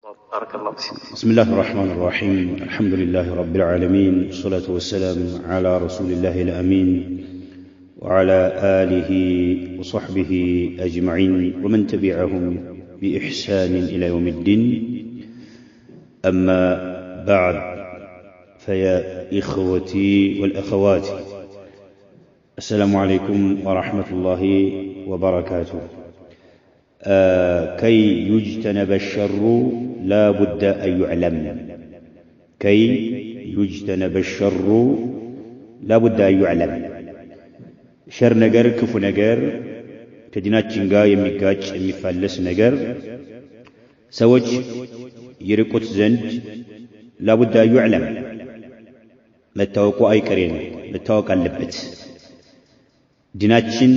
بارك الله فيك. بسم الله الرحمن الرحيم. الحمد لله رب العالمين، والصلاة والسلام على رسول الله الأمين وعلى آله وصحبه أجمعين ومن تبعهم بإحسان إلى يوم الدين. أما بعد، فيا إخوتي والأخوات، السلام عليكم ورحمة الله وبركاته. كي يجتنب الشر لا بد أن يعلم. كي يجتنب الشر لا بد أن يعلم. شر نجر كفو نجر كدينات جنجا يميقاج يميفالس نجر سوج يرقوت زند لا بد أن يعلم. متوقع أي كريم متوقع اللبت. ديناتشن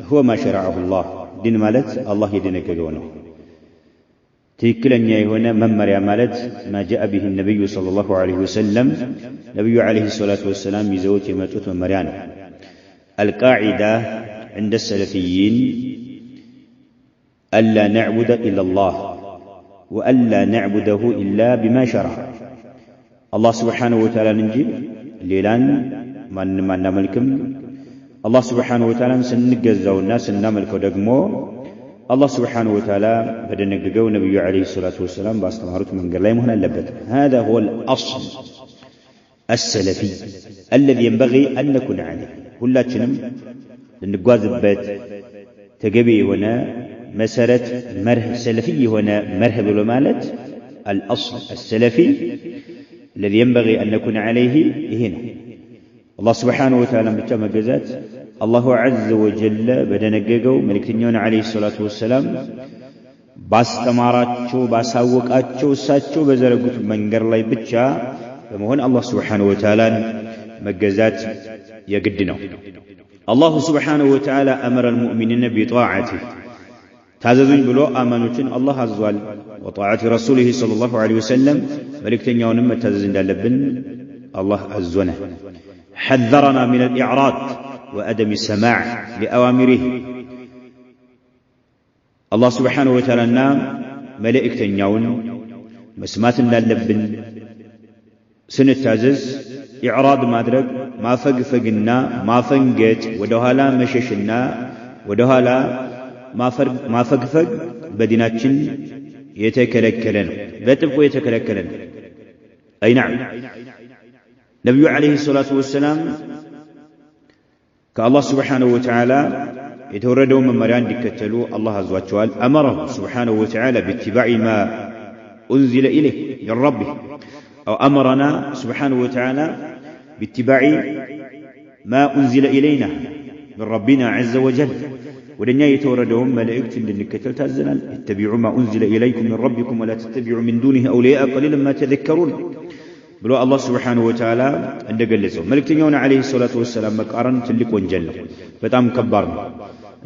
هو ما شرعه الله. دين مالت الله يدينك جونه. تيكلن يهونا ممريا مالت ما جاء به النبي صلى الله عليه وسلم. نبي عليه الصلاة والسلام يزوج يمتوت ممريان. القاعدة عند السلفيين ألا نعبد إلا الله وألا نعبده إلا بما شرع. الله سبحانه وتعالى ننجي ليلان من نملكم الله سبحانه وتعالى سنجزاو الناس نملكو دغمو الله سبحانه وتعالى بدنججو نبي عليه الصلاة والسلام باستمارت من قال لا يمهن اللبت. هذا هو الأصل السلفي الذي ينبغي أن نكون عليه. ሁላችንም ልንጓዝበት ተገቢ የሆነ መሰረት መርህ ሰለፊ የሆነ መርህ ብሎ ማለት الأصل السلفي الذي ينبغي أن نكون عليه هنا. الله سبحانه وتعالى ብቻ መገዛት الله عز وجل በደነገገው መልእክተኛውን عليه الصلاة والسلام ባስተማራቸው ባሳወቃቸው እሳቸው በዘረጉት መንገድ ላይ ብቻ በመሆን الله سبحانه وتعالى መገዛት يقدنا. الله سبحانه وتعالى أمر المؤمنين بطاعته. تعززون بلو آمنوتين الله عز وجل وطاعة رسوله صلى الله عليه وسلم ملكتين يونم تعززين دالبن الله عز وجل. حذرنا من الإعراض وأدم السماع لأوامره. الله سبحانه وتعالى ملائكتين يون مسمات دالبن سنة تعزز إعراض مادرق ما فقنا ما فنجت ودهالا مششنا ودهالا ما فقفق بديناتشن يتكلكلن بتبقوا يتكلكلن. أي نعم. نبي عليه الصلاة والسلام كالله سبحانه وتعالى يتوردوا من مريان دكتلوا الله عز وجل أمره سبحانه وتعالى باتباع ما أنزل إليه من ربه، أو أمرنا سبحانه وتعالى باتباع ما أنزل إلينا من ربنا عز وجل. ودنيا يتوردهم ملائكة لنكتل تازلال اتبعوا ما أنزل إليكم من ربكم ولا تتبعوا من دونه أولياء قليلا ما تذكرون. بلو الله سبحانه وتعالى عند قلزهم ملكتنيون عليه الصلاة والسلام مكارن تلك وانجلنا فتام كبارنا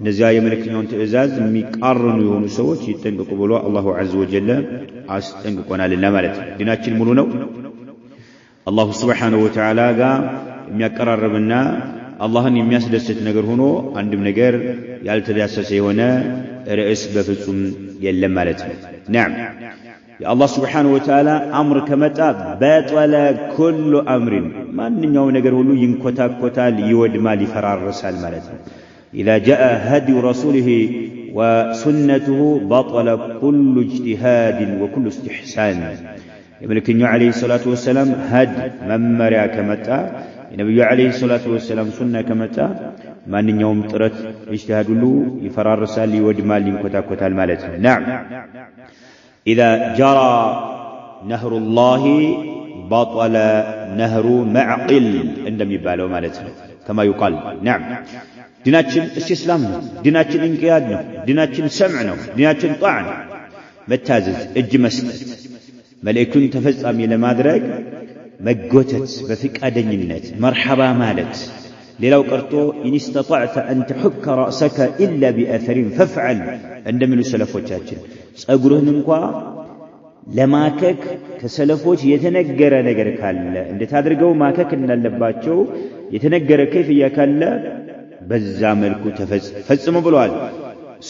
نزايا ملكتنيون تأزاز مكارن يهون سوت يتنقق بلو الله عز وجل أستنققنا لنا مالت ديناتش الملونو. الله سبحانه وتعالى የሚያቀራረብና አላህን የሚያስደስት ነገር ሆኖ አንድም ነገር ያልተዳሰሰ የሆነ ርዕስ በፍጹም የለም ማለት ነው። نعم የአላህ Subhanahu Wa Ta'ala አምር ከመጣ በጠለ ኩሉ አምሪን ማንኛው ነገር ሁሉ ይንኮታኮታል፣ ይወድማል፣ ይፈራርሳል ማለት ነው። إذا جاء هدي رسوله وسنته بطل كل اجتهاد وكل استحسان. የመልእክተኛው عليه الصلاة والسلام هد መመሪያ ከመጣ የነብዩ عليه الصلاة والسلام ሱና ከመጣ ማንኛውም ጥረት ኢጅቲሃድ ሁሉ ይፈራርሳል፣ ይወድማል፣ ይንኮታኮታል ማለት ነው። نعم. إذا جرى نهر الله بطل نهر معقل እንደሚባለው ማለት ነው። كما يقال. نعم. ዲናችን እስላም ነው። ዲናችን እንቅያድ ነው። ዲናችን ሰምዕ ነው። ዲናችን ጣዕ ነው። መታዘዝ፣ እጅ መስጠት፣ መልእክቱን ተፈጻሚ ለማድረግ መጎተት፣ በፍቃደኝነት መርሐባ ማለት። ሌላው ቀርቶ ኢን استطعت أن تحك رأسك إلا بأثر فافعل እንደሚሉ ሰለፎቻችን ጸጉርህን እንኳን ለማከክ ከሰለፎች የተነገረ ነገር ካለ እንዴት አድርገው ማከክ እንዳለባቸው የተነገረ ከይፍያ ካለ በዛ መልኩ ፈጽሙ ብለዋል።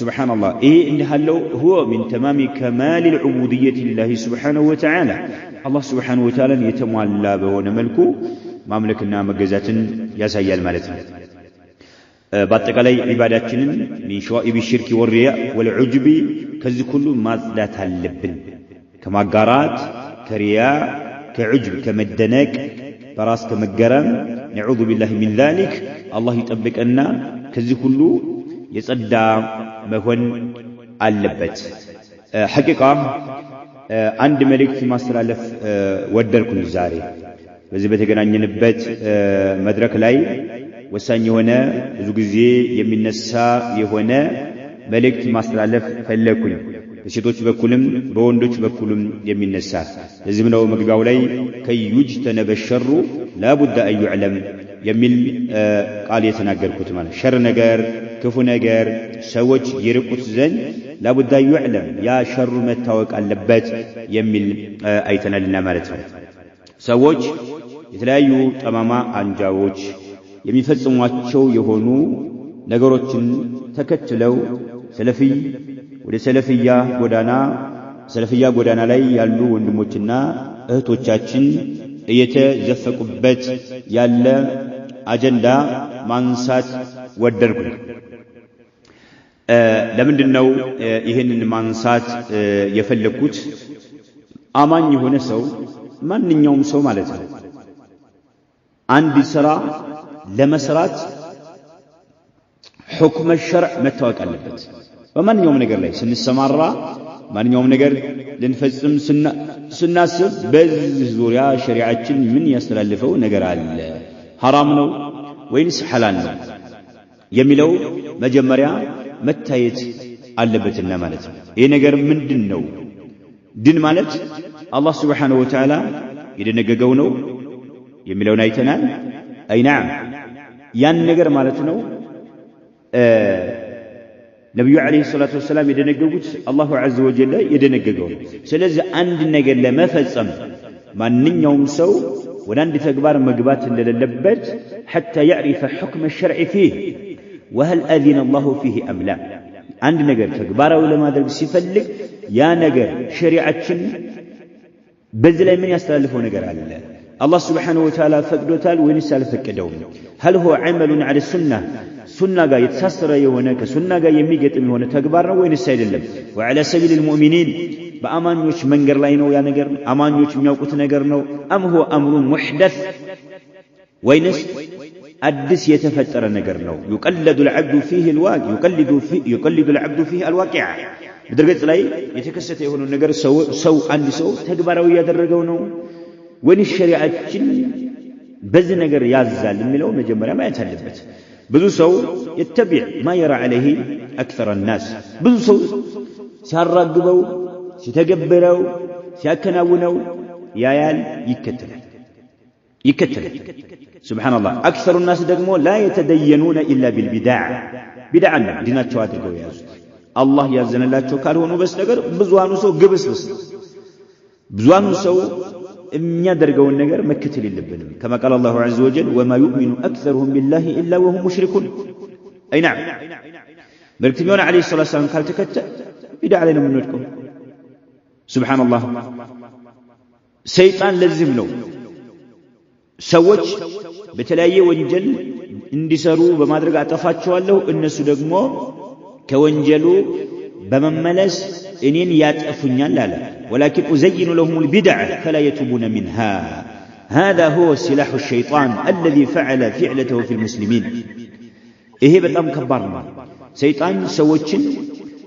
سبحان الله إيه إن هلو هو من تمام كمال العبودية لله سبحانه وتعالى الله سبحانه وتعالى يتموالى بهون ملكو مملكنا مجازات يسيال مالتنا باتقالي عباداتنا من شوائب الشرك والرياء والعجب كذي كله مازلات اللبن كما قارات كرياء كعجب كمدنك براس كمجرم نعوذ بالله من ذلك الله يطبق أن كذي كله يصدى مهون اللبت حقيقة عند ملك في مصر ألف ودركم الزاري በዚህ በተገናኘንበት መድረክ ላይ ወሳኝ የሆነ ብዙ ጊዜ የሚነሳ የሆነ መልእክት ማስተላለፍ ፈለኩኝ በሴቶች በኩልም በወንዶች በኩልም የሚነሳ ለዚህም ነው መግቢያው ላይ ከዩጅ ተነበሸሩ ላቡዳ አን ይዕለም የሚል ቃል የተናገርኩት ማለት ሸር ነገር ክፉ ነገር ሰዎች ይርቁት ዘንድ ላቡዳ ይዕለም ያ ሸሩ መታወቅ አለበት የሚል አይተናልና ማለት ነው ሰዎች የተለያዩ ጠማማ አንጃዎች የሚፈጽሟቸው የሆኑ ነገሮችን ተከትለው ወደ ሰለፊያ ጎዳና ላይ ያሉ ወንድሞችና እህቶቻችን እየተዘፈቁበት ያለ አጀንዳ ማንሳት ወደድኩ ለምንድነው ይሄንን ማንሳት የፈለኩት አማኝ የሆነ ሰው ማንኛውም ሰው ማለት ነው አንድ ስራ ለመስራት حكم الشرع መታወቅ አለበት በማንኛውም ነገር ላይ ስንሰማራ ማንኛውም ነገር ልንፈጽም ስናስብ በዚህ ዙሪያ ሸሪዓችን ምን ያስተላልፈው ነገር አለ حرام ነው ወይስ ሐላል ነው የሚለው መጀመሪያ መታየት አለበትና ማለት ነው ይሄ ነገር ምንድነው ድን ማለት አላህ Subhanahu Wa Ta'ala የደነገገው ነው የሚለውን አይተናል አይ ነዓም ያን ነገር ማለት ነው ነብዩ አለይሂ ሰላቱ ወሰለም የደነገጉት አላሁ ዐዘ ወጀል የደነገገው ስለዚህ አንድ ነገር ለመፈጸም ማንኛውም ሰው ወደ አንድ ተግባር መግባት እንደሌለበት حتى يعرف حكم الشرع فيه وهل أذن الله فيه أم لا አንድ ነገር ተግባራዊ ለማድረግ ሲፈልግ ያ ነገር ሸሪዓችን በዚህ ላይ ምን ያስተላልፈው ነገር አለ الله سبحانه وتعالى فقدوتال وينسال فقدوم هل هو عمل على السنة سنة غا يتساسر يهونه كسنة غا يميغطم يهونه تግባር ነው ወይስ አይደለም وعلى سبيل المؤمنين በአማኞች መንገር ላይ ነው ያ ነገር አማኞች የሚያውቁት ነገር ነው أم هو أمر محدث ወይስ አዲስ የተፈጠረ ነገር ነው يقلد العبد فيه الواقع يقلد العبد فيه الواقع በድርገጽ ላይ የተከሰተ የሆነ ነገር ሰው አንድ ሰው ተግባራዊ ያደረገው ነው ወይስ ሸሪዓችን በዚህ ነገር ያዛል የሚለው መጀመሪያ ማየት አለበት ብዙ ሰው يتبع ما يرى عليه اكثر الناس ብዙ ሰው ሲያራግበው ሲተገበረው ሲያከናውነው ያያል ይከተላል سبحان الله اكثر الناس ደግሞ لا يتدينون الا بالبدع بدعا ዲናቸው አድርገው ያዙት አላህ ያዘነላቸው ካልሆኑ በስተቀር ብዙሃኑ ሰው ግብስብስ ብዙሃኑ ሰው የሚያደርገውን ነገር መከተል የለብንም كما قال الله عز وجل وما يؤمن اكثرهم بالله الا وهم مشركون اي نعم መልእክተኛው አለይሂ ሰላቱ ወሰለም ካልተከተለ ቢድዓ ላይ ነው የምንወድቀው سبحان الله ሰይጣን ለዚህም ነው ሰዎች በተለያየ ወንጀል እንዲሰሩ በማድረግ አጠፋቸዋለሁ እነሱ ደግሞ ከወንጀሉ በመመለስ እኔን ያጠፉኛል አለ ولكن أزين لهم البدع فلا يتوبون منها هذا هو سلاح الشيطان الذي فعل فعلته في المسلمين ይሄ በጣም ከባድ ነው ሰይጣን ሰዎችን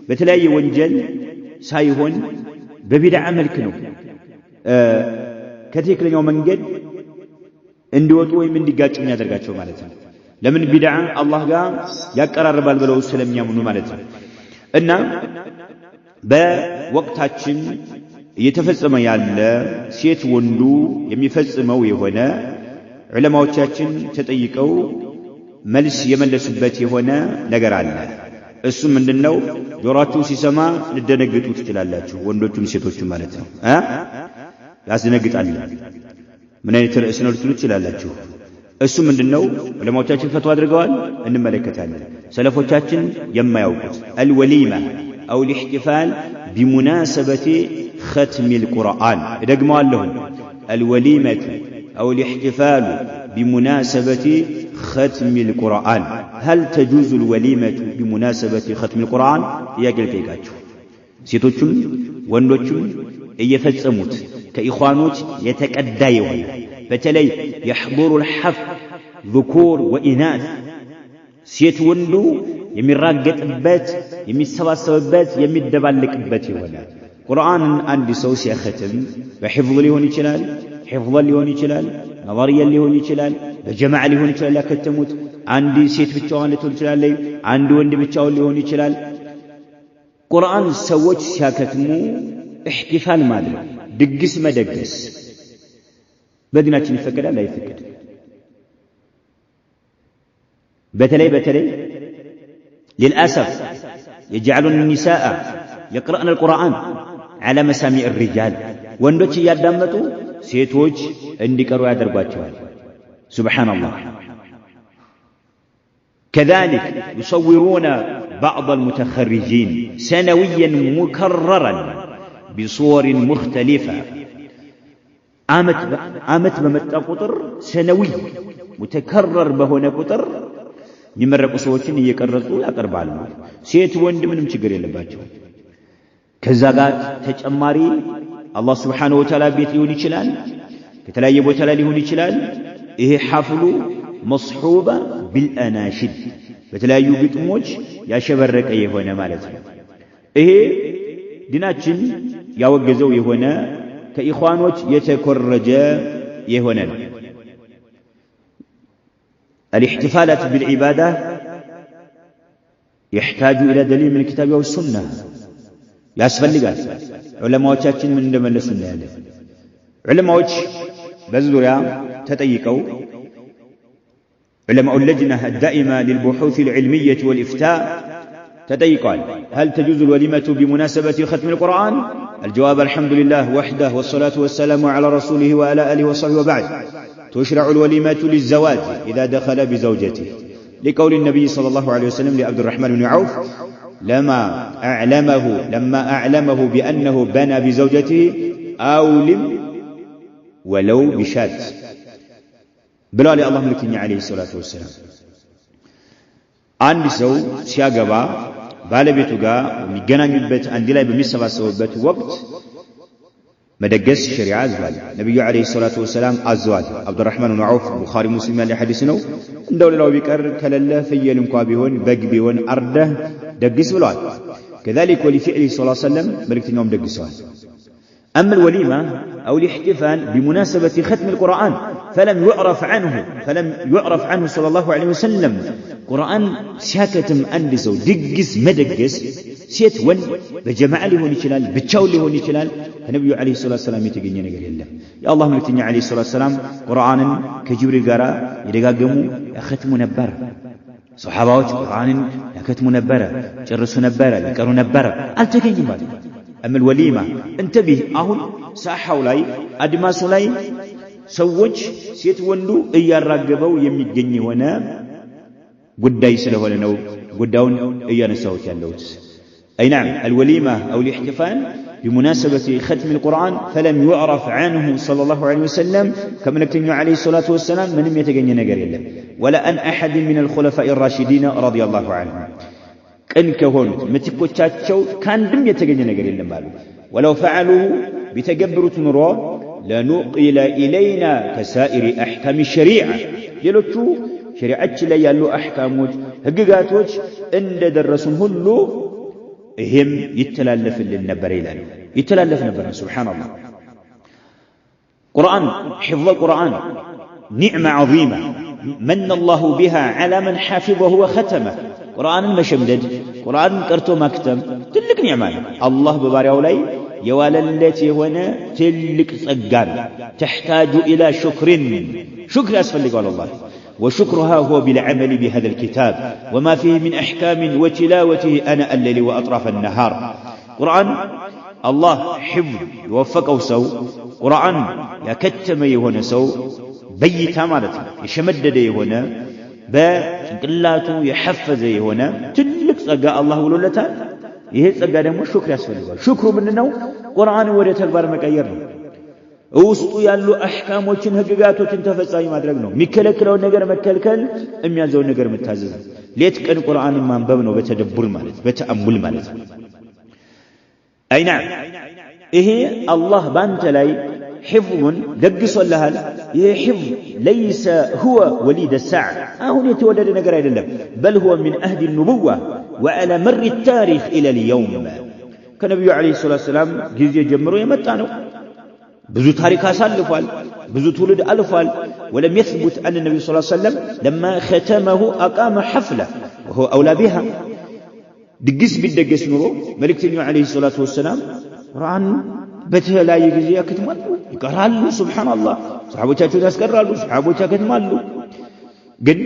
በተለያየ ወንጀል ሳይሆን በቢድዓ መልክ ነው ከትክክለኛው መንገድ እንዲወጡ ወይም እንዲጋጩ የሚያደርጋቸው ማለት ነው ለምን ቢድዓ አላህ ጋር ያቀራርባል ብለው ስለሚያምኑ ማለት ነው እና በወቅታችን እየተፈጸመ ያለ ሴት ወንዱ የሚፈጽመው የሆነ ዑለማዎቻችን ተጠይቀው መልስ የመለሱበት የሆነ ነገር አለ እሱ ምንድነው ጆሮአችሁ ሲሰማ ልደነግጡ ትችላላችሁ ወንዶቹም ሴቶቹም ማለት ነው ያስደነግጣል ምን አይነት ርዕስ ነው ልትሉ ትችላላችሁ እሱ ምንድነው ዑለማዎቻችን ፈትዋ አድርገዋል እንመለከታለን ሰለፎቻችን የማያውቁት አልወሊማ አው الاحتفال بمناسبة ختم القرآن ደግመዋለሁ الوليمة أو الاحتفال بمناسبة ختم القرآن هل تجوز الوليمة بمناسبة ختم القرآن يقل كيكاتشو ሴቶቹም ወንዶቹም እየፈጸሙት ከኢኽዋኖች የተቀዳየው በተለይ يحضر الحف ذكور وإناث ሴት ወንዱ የሚራገጥበት የሚሰባሰብበት የሚደባለቅበት ይሆናል ቁርአንን አንድ ሰው ሲያختም በሕፍዝ ሊሆን ይችላል حفظا ሊሆን ይችላል ነظريا ሊሆን ይችላል በጀማዓ ሊሆን ይችላል ያከተሙት አንድ ሴት ብቻዋን ልትሆን ይችላል አንድ ወንድ ብቻውን ሊሆን ይችላል ቁርአን ሰዎች ሲያከትሙ احتفال ማድረግ ድግስ መደገስ በዲናችን ይፈቀዳል አይፈቀድም በተለይ للأسف يجعلون النساء يقرأن القرآن على مسامع الرجال ወንዶች ያዳመጡ ሴቶች እንዲቀሩ ያደርጓቸዋል سبحان الله كذلك يصورون بعض المتخرجين سنويا مكررا بصور مختلفة عامت بمتى قطر سنوي متكرر بهنا قطر የሚመረቁ ሰዎችን እየቀረጹ ያቀርባሉ ሴት ወንድ ምንም ችግር የለባቸው ከዛ ጋር ተጨማሪ አላህ Subhanahu Wa Ta'ala ቤት ሊሆን ይችላል ከተለያየ ቦታ ላይ ሊሆን ይችላል ይሄ ሐፍሉ መስሑባ ቢልአናሽድ በተለያዩ ግጥሞች ያሸበረቀ የሆነ ማለት ነው ይሄ ዲናችን ያወገዘው የሆነ ከኢኽዋኖች የተኮረጀ የሆነ ነው الاحتفالات بالعبادة يحتاج إلى دليل من الكتاب والسنة ياسفلقات علماء من دملس النهاية علماء بزدريا تتيقوا علماء اللجنة الدائمة للبحوث العلمية والإفتاء تتيقوا هل تجوز الوليمة بمناسبة ختم القرآن الجواب الحمد لله وحده والصلاة والسلام على رسوله وعلى آله وصحبه وبعد تشرع الوليمة للزواج إذا دخل بزوجته لقول النبي صلى الله عليه وسلم لعبد الرحمن بن عوف لما أعلمه بأنه بنى بزوجته أولم ولو بشات بلالي الله ملكني عليه الصلاة والسلام عند سو سياقبا بالبيتوغا وميقنانيبت عند لا بمسباسوبت وقت مدقس شريعة زوال نبي عليه الصلاة والسلام أزواج عبد الرحمن بن عوف بخاري مسلم اللي حديثنا دولة لو بيكر كلا فيل مقابيون بقبيون أرده دقس بلوال كذلك ولفعله صلى الله عليه وسلم ملكتنا دقسوال أما الوليمة أو الاحتفال بمناسبة ختم القرآن فلم يعرف عنه صلى الله عليه وسلم قرآن ساكتم أندسو دقس مدقس سيت ون بجماعة له نشلال بتشاو له نشلال النبي عليه الصلاة والسلام يتقني نقول الله يا الله ملكتني عليه الصلاة والسلام قرآن كجبريل قرأ يدقاقمو يختم نبر صحابة قرآن يختم نبر جرسوا نبر يكروا نبر التقني مالي أما الوليمة انتبه أهل ساحة لاي أدماس لاي سوج سيت وندو إيا الرقبو يميقني ونا قداي سلوه لنو قداون إيا نسوه كاللوت أي نعم الوليمة أو الاحتفال بمناسبة ختم القرآن فلم يعرف عنه صلى الله عليه وسلم كما نكتب عليه الصلاة والسلام من يتقني نقر الله ولا أن أحد من الخلفاء الراشدين رضي الله عنهم كان كهون متكو تشاتشو كان دم يتقني نقر الله ماله ولو فعلوا بتجبر تنرى لنقل إلينا كسائر أحكام الشريعة يلوتشو شريعة لا يلو أحكاموج هققاتوج إن درسون هلو هم يتلالف للنبر إلى يتلالف نبر سبحان الله قرآن حفظ القرآن نعمة عظيمة من الله بها على من حافظه وختمه قرآن مشمدد قرآن كرتو مكتم تلك نعمة الله بباري أولي يوالا التي هنا تلك صقان تحتاج إلى شكر أسفل قال الله وشكرها هو بالعمل بهذا الكتاب وما فيه من أحكام وتلاوته أنا الليل وأطراف النهار قرآن الله حفظ يوفقه سو قرآن يكتم يهون سو በይታ ማለት ነው የሸመደደ የሆነ በጭንቅላቱ የሐፈዘ የሆነ ትልቅ ጸጋ አላህ ውሎለታል። ይሄ ጸጋ ደግሞ ሹክር ያስፈልጋል። ሹክሩ ምንድነው? ቁርአን ወደ ተግባር መቀየር ነው። ውስጡ ያሉ አህካሞችን ህግጋቶችን ተፈጻሚ ማድረግ ነው። የሚከለክለውን ነገር መከልከል፣ የሚያዘውን ነገር መታዘዝ። ሌት ቀን ቁርአንን ማንበብ ነው በተደቡር ማለት በተአሙል ማለት ነው። አይና ይሄ አላህ ባንተ ላይ ሒፍዙን ደግሶልሃል። ይሄ ሒፍዝ ለይሰ ሁወ ወሊደ ሰዓ አሁን የተወለደ ነገር አይደለም። በል ሁወ ሚን አህዲ ኑቡዋ ወዐላ መሪ ታሪክ ኢላ ልየውም ከነቢዩ ዓለይሂ ሰላቱ ወሰላም ጊዜ ጀምሮ የመጣ ነው። ብዙ ታሪክ አሳልፏል። ብዙ ትውልድ አልፏል። ወለም የስቡት አን ነቢዩ ሰለላሁ ዐለይሂ ወሰለም ለማ ኸተመሁ አቃመ ሐፍላ ወሁወ አውላ ቢሃ ድግስ ቢደገስ ኑሮ መልእክተኛው ዓለይሂ ሰላቱ ወሰላም ቁርአን በተለያየ ጊዜ ያከትማሉ፣ ይቀራሉ። ሱብሃንአላህ ሰሃቦቻቸው ያስቀራሉ፣ ሰሃቦቻ ያከትማሉ። ግን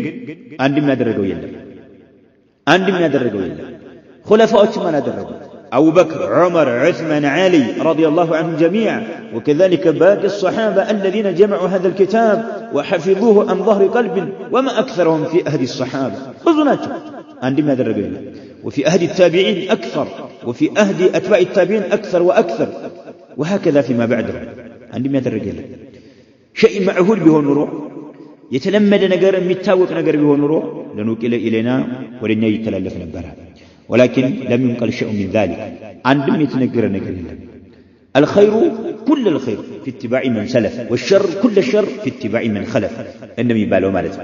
አንድም ያደረገው የለም። ኹለፋዎችም አላደረጉ أبو بكر عمر عثمان علي رضي الله عنهم جميعا وكذلك باقي الصحابة الذين جمعوا هذا الكتاب وحفظوه عن ظهر قلب وما أكثرهم في أهد الصحابة خذوناته عندما درجوا الله وفي أهد التابعين أكثر وفي أهد أتباع التابعين أكثر وأكثر وهكذا فيما بعدهم عندما درجوا الله شيء معهول به النور يتلمد نجار متاوق نجار به النور لنوكل إلينا ولن يتلالف نبرها ولكن لم ينقل شيء من ذلك عندما يتنقر نجار الله الخير كل الخير في اتباع من سلف والشر كل الشر في اتباع من خلف إنما يبالوا مالته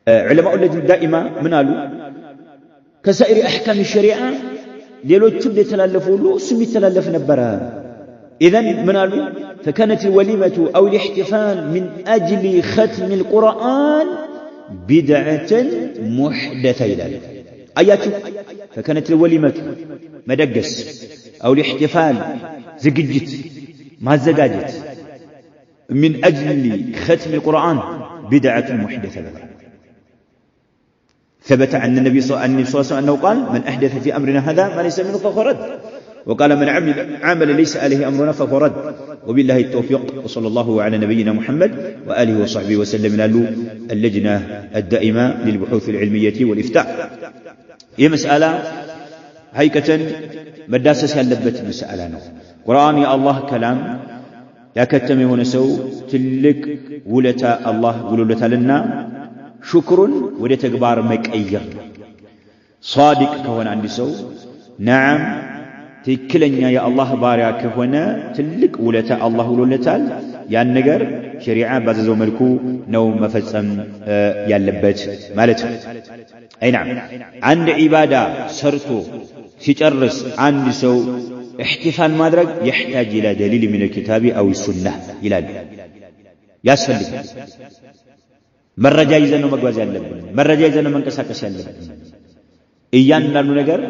علماء الذين دائما من قالوا كسائر أحكام الشريعة ليلو تشد يتلالفوا له سم يتلالف نبرها إذن من قالوا فكانت الوليمة أو الاحتفال من أجل ختم القرآن بدعة محدثة إلى أياتو فكانت الوليمة مدقس أو الاحتفال زقجت ما زقاجت من أجل ختم القرآن بدعة محدثة ثبت عن النبي صلى الله عليه وسلم أنه قال من أحدث في أمرنا هذا ما ليس منه فهو رد وقال من عمل ليس عليه أمرنا فهو رد وبالله التوفيق وصلى الله على نبينا محمد وآله وصحبه وسلم لالو اللجنة الدائمة للبحوث العلمية والإفتاء هي مسألة هيكة مداسس يلبت مسألة قرآن يا الله كلام يا كتمي ونسو تلك ولتا الله ولولتا لنا شكر ولتا قبار مكأير صادق كهون عندي سو نعم تكلنيا يا الله بارك هنا تلك ولتا الله ولولتا يا النجر شريعة بازو ملكو نو مفسم يلبت مالته أي نعم عند عبادة سرتو سيجرس عند سو احتفال مادرك يحتاج إلى دليل من الكتاب أو السنة إلى يسفل مرة جايزة مقواز يلبن مرة جايزة منكساكس يلبن إيان لانو نقر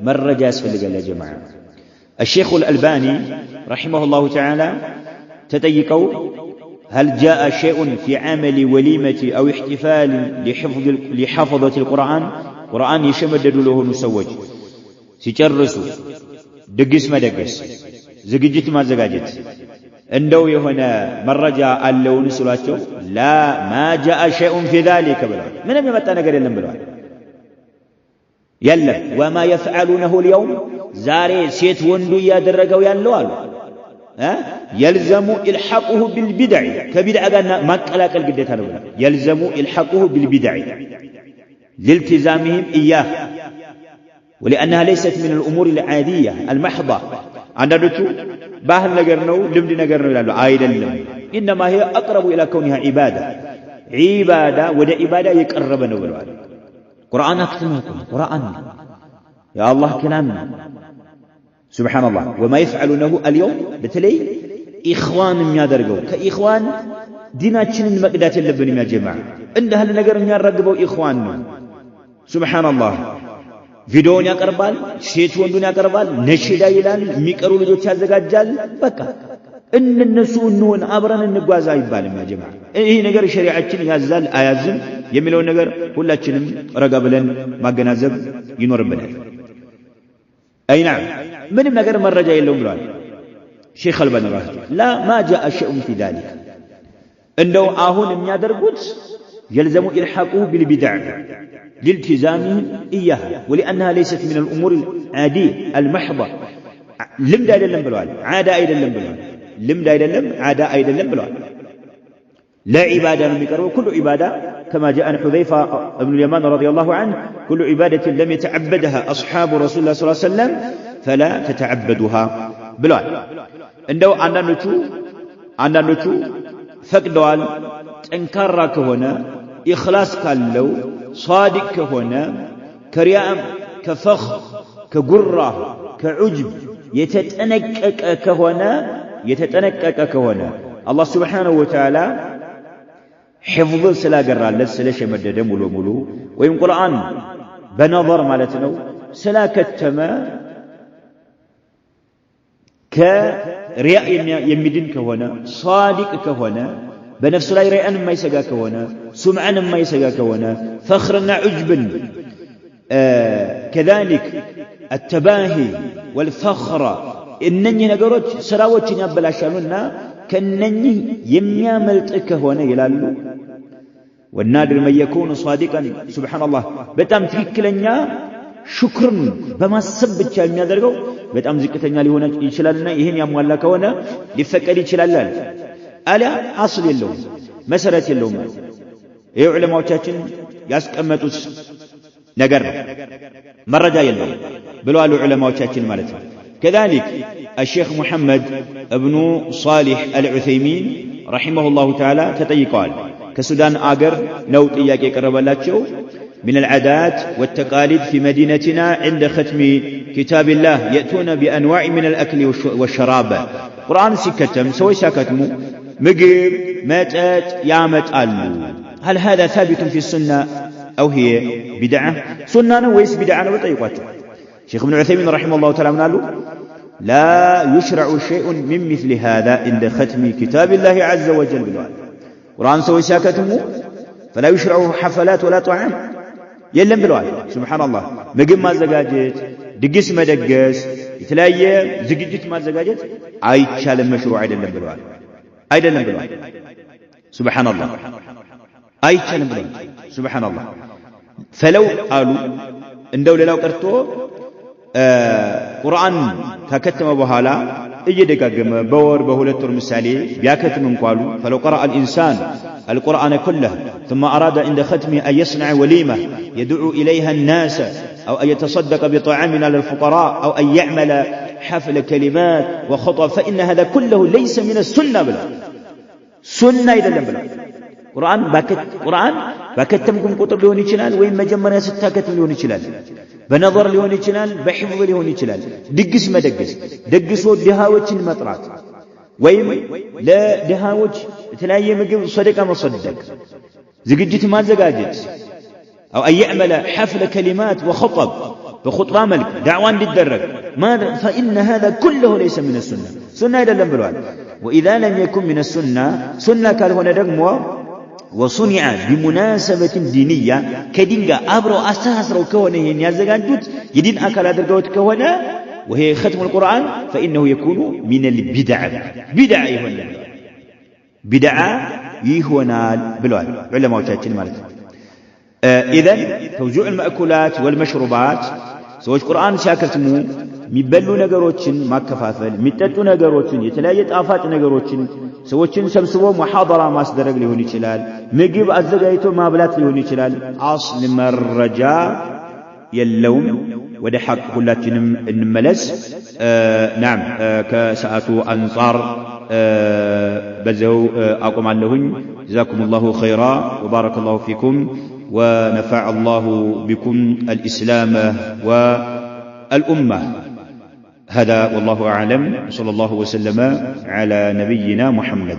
مرة جايزة يا جماعة الشيخ الألباني رحمه الله تعالى تتيقوا هل جاء شيء في عمل وليمة أو احتفال لحفظة القرآن قرآن يشمدد له نسوج سيجرسوا دقس ما دقس زقجت ما زقاجت عندو يهنا مرجع اللون سلاتو لا ما جاء شيء في ذلك بلا من يمتى نقر يلم بلا يلا وما يفعلونه اليوم زاري سيت وندو يادرقوا يالوالو يلزم إلحاقه بالبدع كبدع ما قلاك القدة هذا يلزم إلحاقه بالبدع لالتزامهم إياه ولأنها ليست من الأمور العادية المحضة عندنا باهل نقرنو لمد نقرنو لالو عايدا لهم إنما هي أقرب إلى كونها عبادة ودا عبادة يقربنا بالوالد قرآن أكتمكم قرآن يا الله كلامنا سبحان الله وما يفعلونه اليوم بتلي إخوان يادرقوا كإخوان ديناتشن المقدات اللبن يا جماعة عندها لنقر يارقبوا إخواننا سبحان الله فيديون يقربال شيتون دون يقربال نشيدا يلال ميقروا لجوش هزقاجال بكا إن النسو النون عبران النقوازا يبالهم يا جماعة إيه نقر شريعتشن يازال آيازم يميلون نقر كلاتشنم رقابلن ما قنازب ينور بنال أي نعم من نقر مرة جاي اللهم رأي شيخ الباني لا ما جاء شيء في ذلك እንደው አሁን የሚያደርጉት يلزم إلحاقه بالبدع لالتزامهم إياها ولأنها ليست من الأمور العادية المحضة لمد أيدلم بلوال عادة أيدلم بلوال لمد أيدلم عادة أيدلم بلوال لا عبادة من يقرأ كل عبادة كما جاء عن حذيفة بن اليمان رضي الله عنه كل عبادة لم يتعبدها أصحاب رسول الله صلى الله عليه وسلم فلا تتعبدها بلوال عندو عندنا نتو فقدوال تنكر كهنا إخلاص كاللو صادق كهنا كريام كفخ كجرة كعجب يتتنكك كهنا الله سبحانه وتعالى حفظ سلا قرر لسلا شمدد ملو ويم قرآن بنظر مالتنا سلا كتما كرياء يمدن كهنا صادق كهنا بنفس لا يريئن ما يسقى كونا سمعا ما يسقى كونا فخرنا عجبا كذلك التباهي والفخر إنني نقرأت سراوة نبلا شانونا كأنني يمياملتك هنا يلالو والنادر من يكون صادقا سبحان الله بتام تكلنيا شكرا بما سبت شامي درجو بتام زكتنيا لي هنا يشلالنا يهين ياموالا كونا لفكر يشلالنا ألا أصل اللوم مسألة اللوم إيه علماء تاتين يسكمتوس نجر مرة جاي اللوم بلوالو علماء تاتين مالتها كذلك الشيخ محمد ابن صالح العثيمين رحمه الله تعالى تطيقال كسودان آجر نوت إياك يقرب الله من العادات والتقاليد في مدينتنا عند ختم كتاب الله يأتون بأنواع من الأكل والشراب قرآن سكتم سوي سكتمو مجيب ماتت يامت ألو هل هذا ثابت في السنة أو هي بدعة سنة ويس بدعة وطيقاته شيخ ابن عثيمين رحمه الله تعالى قالوا لا يشرع شيء من مثل هذا عند ختم كتاب الله عز وجل بالوالد قرآن سوي ساكتمو فلا يشرع حفلات ولا طعام يلم بالوالد سبحان الله مجيب ما زجاجت دقس ما دقس يتلاقي زجاجت ما زجاجت أي شال مشروع يلم بالوالد أيضاً بالله سبحان الله أي كلام بالله سبحان الله فلو قالوا إن دولة لو قرتوا قرآن ككتم بحالا إجدك بور بهولة المسالي بياكتم قالوا فلو قرأ الإنسان القرآن كله ثم أراد عند ختمه أن يصنع وليمة يدعو إليها الناس أو أن يتصدق بطعام للفقراء أو أن يعمل حفل كلمات وخطب فإن هذا كله ليس من السنة بلا سنة إذا لم بلا قرآن باكتمكم قطر ليوني چلال وين مجمّرنا ستاكتم ليوني چلال بنظر ليوني چلال بحفظ ليوني چلال دقس ما دقس ودهاوچ المطرات وين لا دهاوچ تلاقي مجب صدقة مصدق زقجت ما زقاجت أو أن يعمل حفل كلمات وخطب بخطبة ملك دعوان للدرج ماذا فإن هذا كله ليس من السنة سنة إلى اللمبروان وإذا لم يكن من السنة سنة قال هنا رقمه وصنع بمناسبة دينية كدينجا أبرو أساس رو كونه ينزغان جود يدين أكل درجات كونه وهي ختم القرآن فإنه يكون من البدع بدع يهونا بدع يهونا بالوان علماء وشاتين مالك إذن توزيع المأكولات والمشروبات سوى القرآن شاكرتمو ميبلو نغروچن ማከፋፈል ሚጠጡ ነገሮችን የተለያየ ጣፋጭ ነገሮችን ሰዎችን ሰብስቦ محاضرة ማስደረግ ሊሆን ይችላል ምግብ አዘጋጅቶ ማብላት ሊሆን ይችላል አስል መረጃ የለውም ወደ ሐቅ ሁላችንም እንመለስ نعم ከሰዓቱ አንፃር በዘው አቆማለሁኝ جزاكم الله خيرا وبارك الله فيكم ونفع الله بكم الإسلام والأمة هذا والله أعلم صلى الله وسلم على نبينا محمد